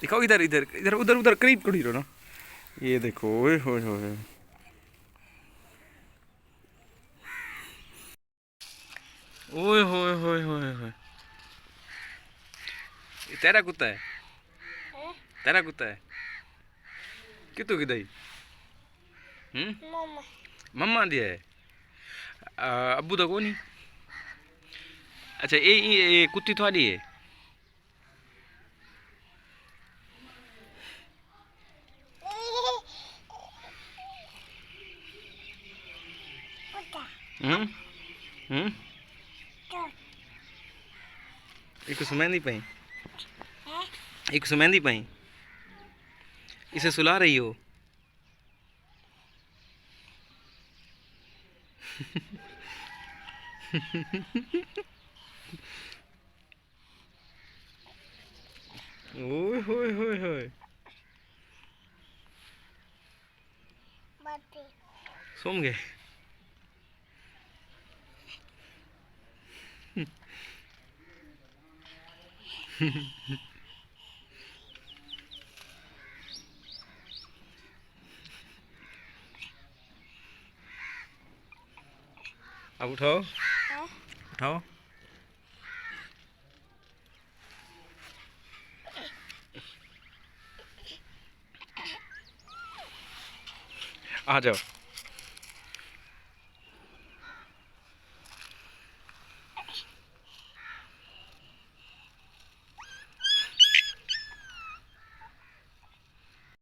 दिखाओ इधर इधर इधर उधर उधर करीब करीब रहो ना। ये देखो, ओए होए होए, ओए होए होए होए होए। ये तेरा कुत्ता है? तेरा कुत्ता है? कितु किदाई? मम्मा मम्मा दिया है। अब्बू तो को नहीं। अच्छा, ये कुत्ती थोड़ी है? हम्म हम्म। एक सुमेंदी पाई, एक सुमेंदी पाई, इसे सुला रही हो? ओए होए होए होए। सोम गए? अब उठाओ, उठाओ। आ जाओ।